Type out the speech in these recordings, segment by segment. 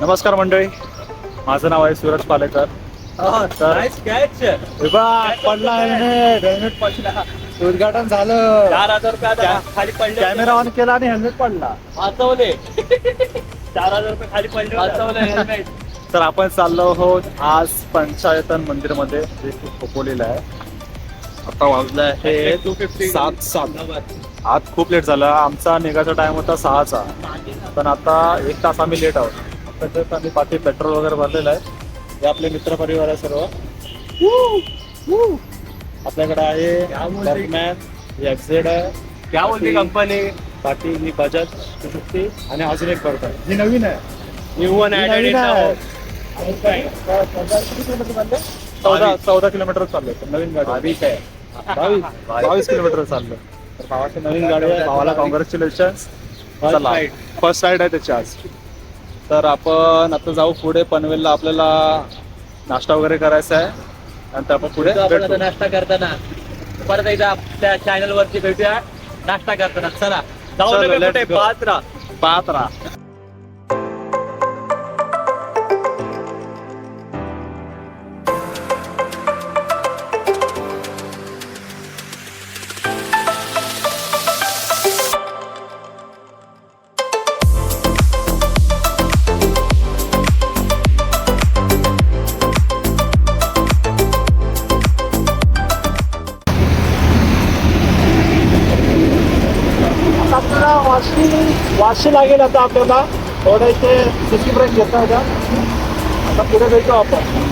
नमस्कार मंडळी, माझं नाव आहे सूरज पालेकर. पडला हेल्मेट पडला, उद्घाटन झालं. 4,000 रुपये खाली पडले. कॅमेरा ऑन केला आणि हेल्मेट पडला. वाचवले. 4,000 रुपये खाली पडले, वाचवले हेल्मेट. तर आपण चाललो आहोत आज पंचायतन मंदिरमध्ये, जे खूप खोपोलीला आहे. आता वाजलं आहे 7:07. आज खूप लेट झाला. आमचा निघायचा टाइम होता 6चा, पण आता 1 तास आम्ही लेट आहोत. त्याच्यात आम्ही पाठी पेट्रोल वगैरे भरलेलं आहे. हे आपले मित्रपरिवार आहे सर्व. आपल्याकडे आहे बर्गमॅन, एक्झेड आहे, क्या बोलते कंपनी? पाठी ही बजाज 250 आणि अजून एक बर्गर ही नवीन आहे. न्यू वन ही नवीन आहे. 14 किलोमीटर चाललोय. नवीन गाडी 22 किलोमीटर चाललोय. तर भावाची नवीन गाडी आहे. भावाला कॉंग्रॅच्युलेशन. चला, फर्स्ट राईड आहे त्याची आज. तर आपण आता जाऊ पुढे पनवेलला. आपल्याला नाश्ता वगैरे करायचा आहे, नंतर आपण पुढे भेटू. नाश्ता करताना परत एकदा आपल्या चॅनल वरती भेटूया नाश्ता करताना. चला जाऊ. चलो, कुठे let's go. पाहत राहा. आपल्याला वाशी लागेल. आता आपल्याला थोडं इथे सिटी ब्रेक घेता होता. आता पुढे भेटू आपण.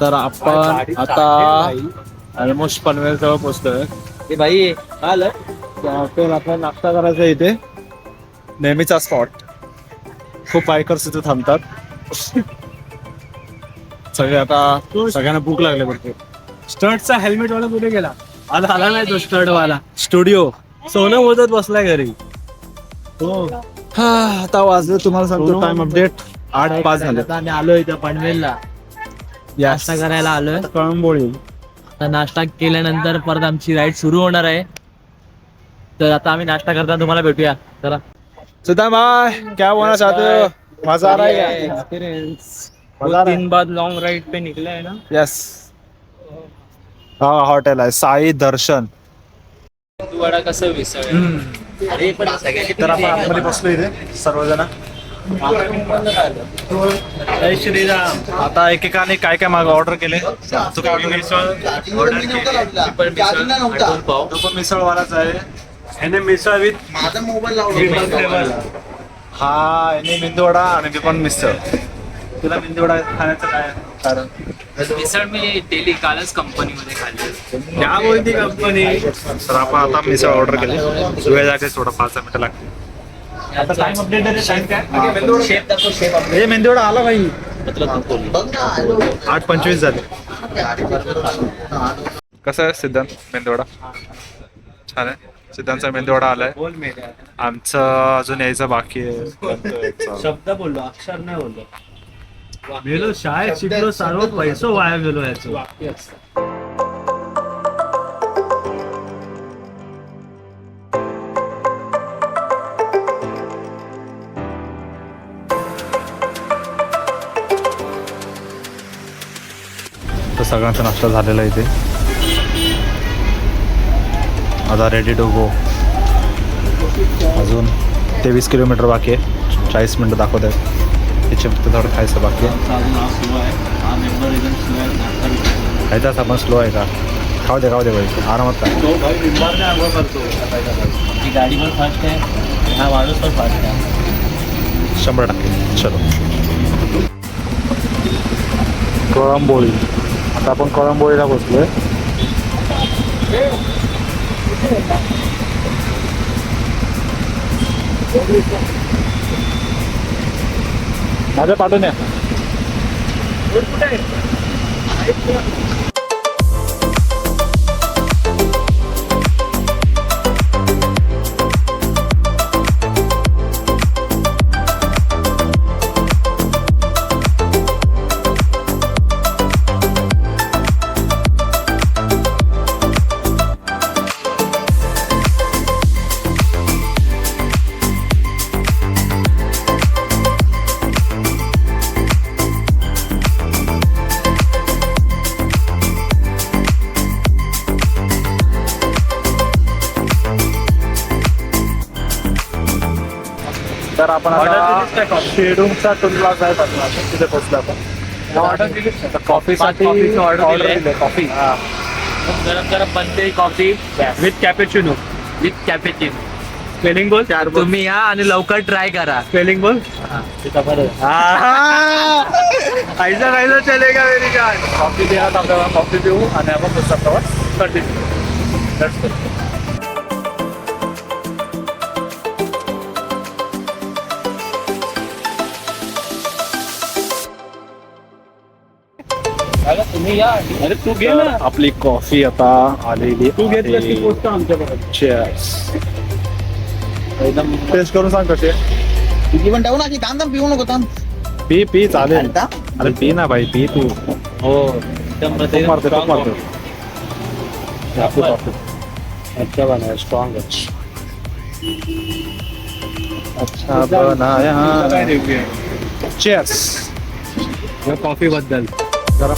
तर आपण आता ऑलमोस्ट पनवेल जवळ पोहोचलोय. भाई आलं तर आपल्याला नाश्ता करायचा आहे इथे. नेहमीचा स्पॉट. खूप बायकर्स इथे थांबतात. सगळे आता सगळ्यांना भूक लागले भरपूर. स्टर्टचा हेल्मेट वाला कुठे गेला? आज आला नाही तो स्टर्ट वाला. स्टुडिओ सोनं मोजत बसलाय घरी. आता वाजले तुम्हाला सांगतो टाइम अपडेट 8:05 झाले. आम्ही आलोय इथं पनवेलला नाश्ता करायला आलोय. कळंबोळी. आता नाश्ता केल्यानंतर परत आमची राईड सुरू होणार आहे. तर आता आम्ही नाश्ता करताना तुम्हाला भेटूया. चला. सुदाम भाई, क्या बोलना चाहते हो? मजा आ रहा है? एक्सपीरियंस मजा आ रहा है? दिन बाद लॉन्ग राइड पे निकला है ना. यस. हा हॉटेल आहे साई दर्शन. वडा कसं विसळ. अरे पण तर आपण आतमध्ये बसलो इथे सर्वजण. जय श्रीराम. आता एकेकाने काय काय माग ऑर्डर केले. तू काय ऑर्डर तो पण मिसळवालाच आहे. याने मिसळ विथ माझा मोबाईल लावला. हा याने मेंदूवडा आणि मी पण मिसळ. तुला मेंदूवडा खाण्याचं काय कारण? मिसळ मी डेली कालच कंपनीमध्ये खाल्ली. क्या बोलती कंपनी. तर आपण आता मिसळ ऑर्डर केली. वेळ लागते थोडा 5 मिनिटं लागते. आता टाइम अपडेट हे मेंदूवडा आला भाई. 8:25 झाले. कसं आहे सिद्धांत मेंदूवडा? छान आहे. सिद्धांतचा मेंदूवडा आलाय. आमचं अजून यायचं बाकी आहे. शब्द बोललो, अक्षर नाही बोललो. गेलो शाळेत शिकलो, सर्व पैसो वाया गेलो याचं. तर सगळ्यांचा नाश्ता झालेला आहे इथे. आता रेडी टू गो. अजून 23 किलोमीटर बाकी आहे. 40 मिनटं दाखवत आहेत. त्याच्या फक्त थोडं खायचं बाकी आहे. खायचाच आपण स्लो आहे का? खाऊ दे भाई, आरामात काय. गाडी पण फास्ट आहे, हा माणूस पण फास्ट आहे. 100%. चलो. कळंबोळी. आता आपण कळंबोळीला बसलोय. माझ्या पाठवून या. तर आपण आता शेडूमचा टुलला जायचं आपण तिथे पोहोचलो आपण. ऑर्डर दिली कॉफीसाठी कॉफीची ऑर्डर दिली. कॉफी. गरम गरम बनते coffee with cappuccino. With cappuccino. Spelling बोल. तुम्ही या आणि लवकर ट्राय करा. स्पेलिंग बोल. ऐसा कैसा चलेगा मेरी जान. कॉफी द्या आपल्याला, कॉफी पिऊ आणि आपण दुसरा प्रवास कंटिन्यू. तुम्ही या. अरे तू घे ना. आपली कॉफी आता आलेली. तू घेतलं की पोचतो आमच्यापर्यंत. चेअर्स. एकदम टेस्ट करून सांग कशी आहे. किती पण ठेवू ना की तांदूळ पिऊ नको पी पी चालेल. आता अरे पी ना भाई, पी तू. हो एकदम खूप मारते, खूप मारते. आपण. अच्छा बनाया, स्ट्रॉंग आहे. अच्छा बनाया. काय रिव्ह्यू आहे चेअर्स. या कॉफी बद्दल? जरा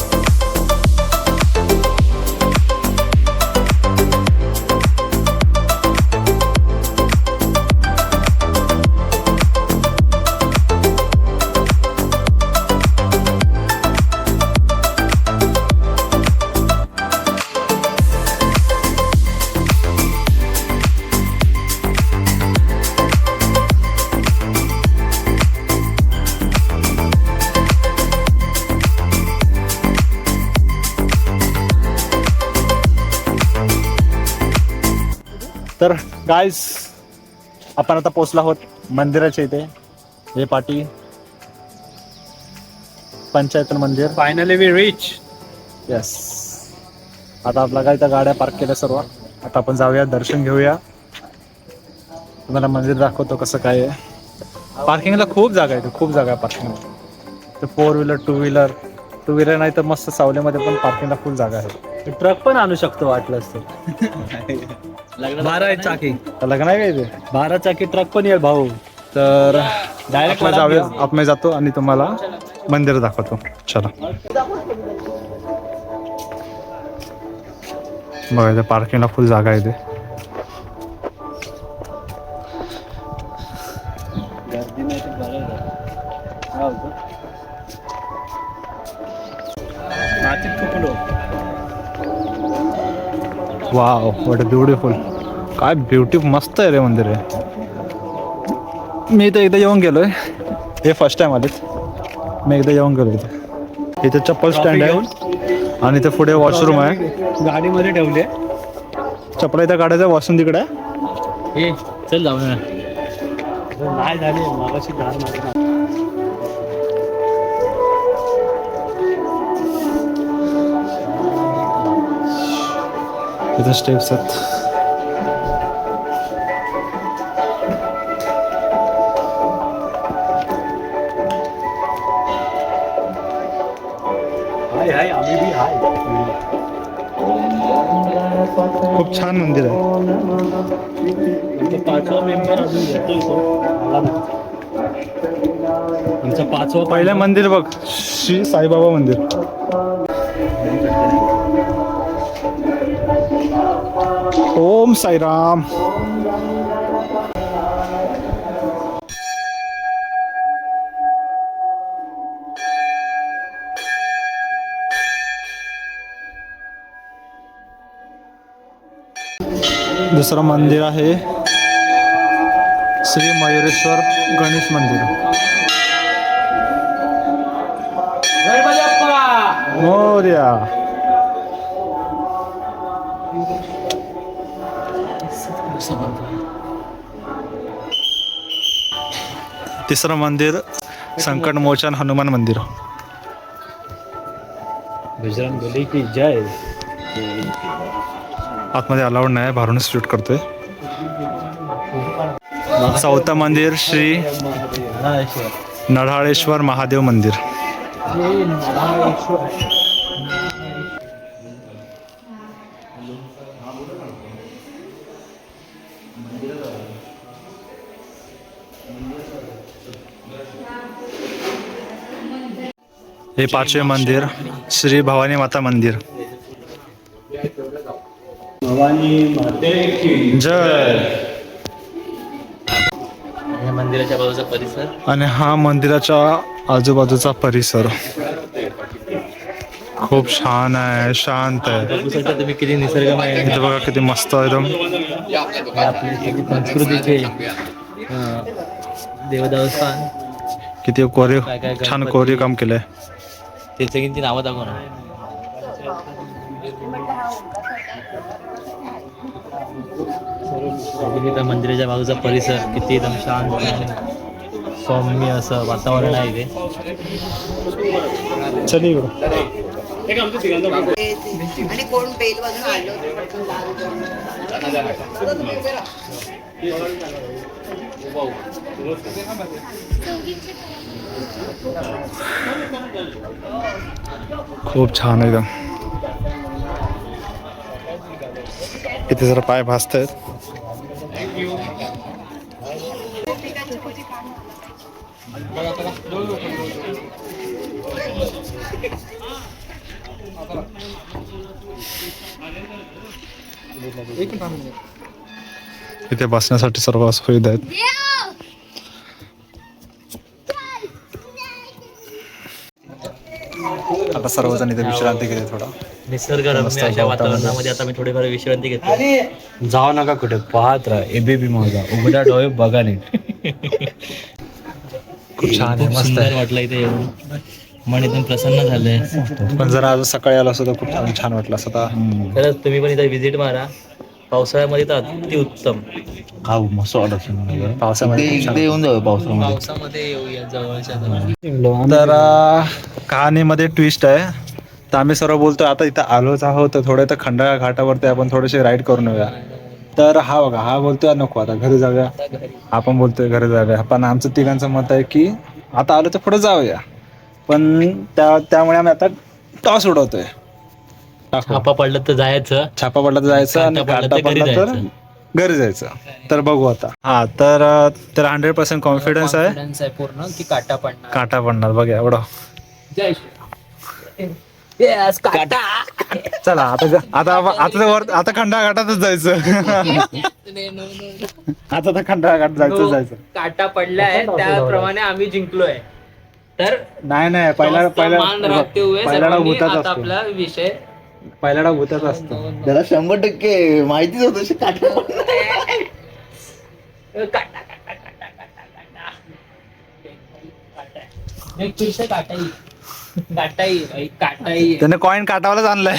तर गाईज आपण आता पोचलो आहोत मंदिराच्या इथे. हे पाटी पंचायत मंदिर. Finally we reach. येस. आता आपला काय त्या गाड्या पार्क केल्या सर्व. आता आपण जाऊया, दर्शन घेऊया, तुम्हाला मंदिर दाखवतो कसं काय आहे. पार्किंगला खूप जागा आहे, खूप जागा आहे पार्किंगला. ते 4 व्हीलर, 2 व्हीलर नाही तर मस्त सावलीमध्ये पण पार्किंगला फुल जागा आहे. ट्रक पण आणू शकतो वाटलं असतं. 12 चाकी. लग्न आहे का इथे? 12 चाकी ट्रक पण येईल भाऊ. तर डायरेक्ट आपण जाऊया, आपण जातो आणि तुम्हाला मंदिर दाखवतो. चला बघा, इथे पार्किंगला फुल जागा आहे. इथे गर्दी नाही तर बरं झालं. काय होतं? नाशिक चुकलो. Wow, what beautiful. काय ब्युटी, मस्त आहे रे मंदिर आहे. मी इथे एकदा येऊन गेलोय, हे फर्स्ट टाइम आलेत. मी एकदा येऊन गेलो इथे. इथे चप्पल स्टँड आहे आणि इथे पुढे वॉशरूम आहे. गाडीमध्ये ठेवले. चपला इथे काढायचं, वॉशरूम तिकडे आहे. ए चल जाऊ ना. नाही झाली मागाशी धार मारली. इथे स्टेप्स आहेत. हाय हाय, आम्ही बी हाय. खूप छान मंदिर आहे. आमचा 5वा मेंबर अजून येतोय तो. आला नाही. आमचा 5वा पहिलं मंदिर बघ, श्री साईबाबा मंदिर. ओम साईराम. दुसरं मंदिर आहे श्री मयुरेश्वर गणेश मंदिर. मोरया. तिसरं मंदिर संकट मोचन हनुमान मंदिर. बजरंग बली की जय. आतमध्ये अलाउड नाही, बाहेरूनच शूट करतोय. चौथं मंदिर श्री नरहाळेश्वर महादेव मंदिर. हे पाचवे मंदिर श्री भवानी माता मंदिर. भवानी माते की जय. या मंदिराच्या बाजूचा परिसर. आणि हा मंदिराच्या आजूबाजूचा परिसर खूप छान आहे, शांत आहे. बघू शकता तुम्ही किती निसर्गमय आहे. इथे बघा किती मस्त एकदम. हे आपले सगळे संस्कृतीचे देवदेवस्थान. किती कोरीव, काय काय छान गणपती. कोरीव काम केलंय. ते सगळ्यांची नावं दाखव ना. त्या मंदिराच्या बाजूचा परिसर किती एकदम शांत आणि सौम्य असं वातावरण आहे इथे. चल इकडं. आणि कोण बेल वाजून आलं खूप छान एकदम. इथे जरा पाय भाजत आहेत. इथे बसण्यासाठी सर्व सुविधा आहेत. आता सर्वजण इथे विश्रांती घेते थोडा. निसर्गरम्य अशा वातावरणामध्ये आता मी थोडीफार विश्रांती घेतो. जाऊ नका कुठे, पाहत राहा. एबीपी माझा उघडा डोळे बघा नीट. खूप छान आहे, खूप मस्त सुंदर आहे. वाटलं इथे येऊन. मन एकदम प्रसन्न झालंय. पण जरा आज सकाळी आला असतो तर खूप छान वाटलं असतं. आता खरंच तुम्ही पण इथे व्हिजिट मारा. पावसाळ्यामध्ये तर अतिउत्तम. खाऊ मस्त ऑर्डर पावसामध्ये खूप छान. येऊन जाऊ पावसामध्ये. पावसामध्ये येऊया जवळच्या जवळ. तर कहाणीमध्ये ट्विस्ट आहे. तर आम्ही सर्व बोलतोय आता इथं आलोच आहोत, तर थोडं तर खंडाळा घाटावरती आपण थोडेसे राईड करून येऊया. तर हा बघा, हा बोलतोय नको आता घरी जाऊया. आपण बोलतोय घरी जाऊया. पण आमचं तिघांचं मत आहे की आता आलो तर पुढे जाऊया. पण त्यामुळे आम्ही आता टॉस उडवतोय. टाकू. छापा पडलं तर जायचं. छापा पडला तर जायचं आणि काटा पडला काटा तर घरी पडला तर जायचं. घरी जायचं. तर बघू आता. हा तर 100% कॉन्फिडन्स आहे. Confidence आहे पूर्ण की काटा पडणार. काटा पडणार बघा एवढं. जय श्री. Yes, काटा. चला आता खंडा घाटातच जायचं. आता तर खंडा घाट जायचं. काटा पडलाय त्याप्रमाणे आम्ही जिंकलोय. तर नाही मान राखते हुए पहिला डाव सर्वांनी भूताचा आता असतो. आपला विषय पहिला डाव भूताचा असतो. त्याला 100% माहितीच होतं अशी काटा काटा काटा काटा काटा काटा एक फिर से काटाई भाई काटाई त्याने कॉइन काटावालाच आणलाय.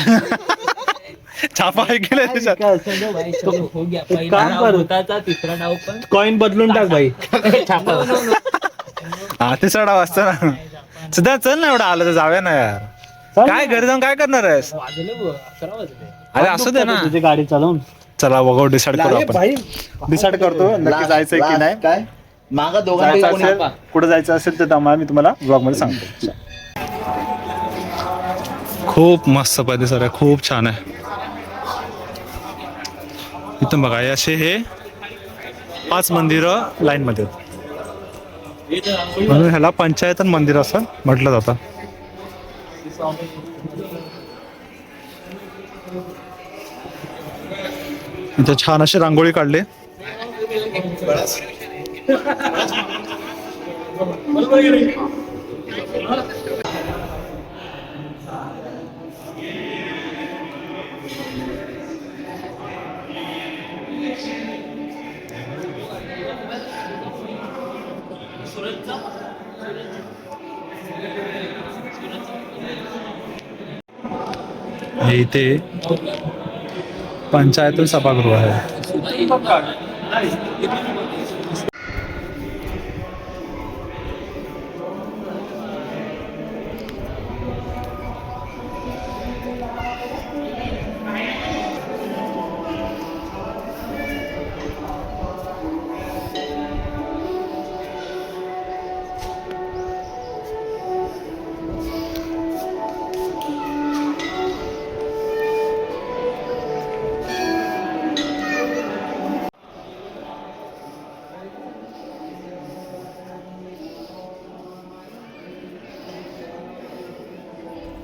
छापा आहे केलाय त्याच्यात. चलो हो गया पहिला काम डाव कर. भूताचा, तिसरा डाव पण कॉइन बदलून टाक भाई. हा तिसरा डाव असतो ना. सुद्धा चल ना, एवढा आलं तर जाऊया ना यार. काय घरी जाऊन काय करणार आहेस? वाजले 11 वाजले. अरे असू दे ना. तुझी गाडी चालवून. चला बघू, डिसाईड करू आपण. डिसाईड करतो नक्की जायचंय की नाही. काय मागा दोघांना जायचं कोणी असेल, कुठं जायचं असेल तर मी तुम्हाला ब्लॉग मध्ये सांगतो. खूप मस्त परिसर आहे, खूप छान आहे. इथून बघा असे हे 5 मंदिरं लाईन मध्ये आहेत. म्हणून ह्याला पंचायतन मंदिर असं म्हटलं जातं. इथे छान अशी रांगोळी काढली. हे इथे पंचायतन सभागृह आहे.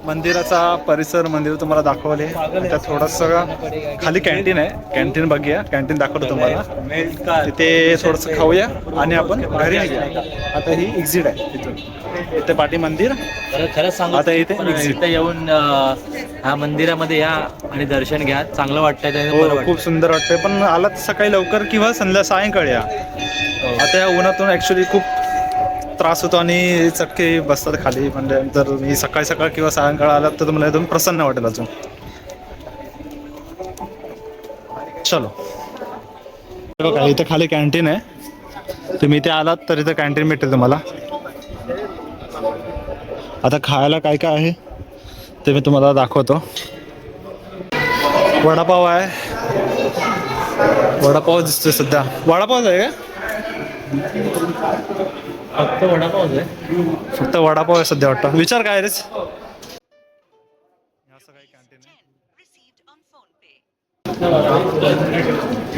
मंदिराचा परिसर मंदिर तुम्हाला दाखवले. आता थोडंसं खाली कॅन्टीन आहे, कॅन्टीन बघूया, कॅन्टीन दाखवतो तुम्हाला. तिथे थोडंसं खाऊया आणि आपण घरी निघूया. आता ही एक्झिट आहे तिथून, इथे पाठी मंदिर. खरंच सांगू, आता इथे पण exit. इथे येऊन ह्या मंदिरामध्ये या आणि दर्शन घ्या, चांगलं वाटतंय त्याने, बरं हो वाटतंय. खूप सुंदर वाटतंय. पण आला तर सकाळी लवकर किंवा सायंकाळी या. आता या उन्हातून ऍक्च्युली खूप त्रास होतो आणि चटके बसतात खाली. म्हणजे जर मी सकाळी किंवा सायंकाळ आलात तर तुम्हाला एकदम प्रसन्न वाटेल अजून. चलो बघा, इथे खाली कॅन्टीन आहे. तुम्ही इथे आलात तर इथे कॅन्टीन भेटेल तुम्हाला. आता खायला काय काय आहे ते मी तुम्हाला दाखवतो. वडापाव आहे, वडापाव दिसतोय सध्या. वडापाव आहे का? फक्त वडापाव आहे. फक्त वडापाव आहे सध्या वाटतं. विचार काय रेच.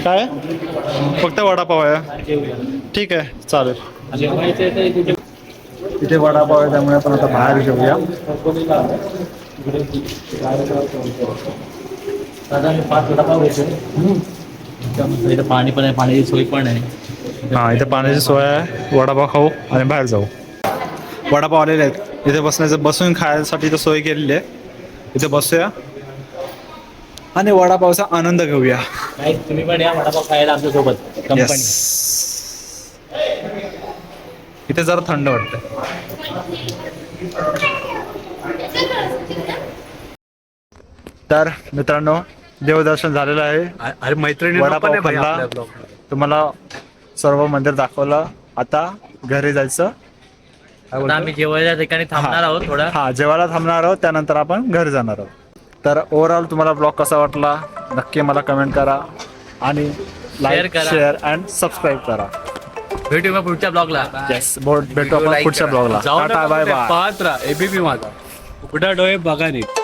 काय फक्त वडापाव आहे? ठीक आहे, चालेल. जेवायचं तर इथे इथे वडापाव आहे त्यामुळे आपण आता बाहेर जेऊया. दादा मी 5 वडापाव घेतो. इथं पाणी पण आहे, पाण्याची सोय पण आहे. हा, इथे पाण्याची सोय आहे. वडापाव खाऊ आणि बाहेर जाऊ. वडापाव आलेले आहेत इथे बसण्याचं, बसून खायसाठी इथं सोय केलेली आहे. इथे बसूया आणि वडापावचा आनंद घेऊया. नाही, तुम्ही पण या वडापाव खायला आमच्या सोबत कंपनी. Yes. इथे जरा थंड वाटतं. तर मित्रांनो, देवदर्शन झालेलं आहे. अरे मैत्रिणी वडापाव खाल्ला, तुम्हाला सर्व मंदिर दाखवलं. आता घरी जायचं. आता आम्ही जेवायच्या ठिकाणी थांबणार आहोत थोडा. हा, जेवायला थांबणार आहोत, त्यानंतर आपण घरी जाणार आहोत. तर ओव्हरऑल तुम्हाला ब्लॉग कसा वाटला नक्की मला कमेंट करा आणि लाईक, करा. शेअर अँड सबस्क्राईब करा. भेटू मग पुढच्या ब्लॉगला. येस, भेटू आपण पुढच्या ब्लॉगला. जाऊ टाटा, बाय बाय. पाहत राहा एबीपी माझा. उघडा डोळे बघा नीट.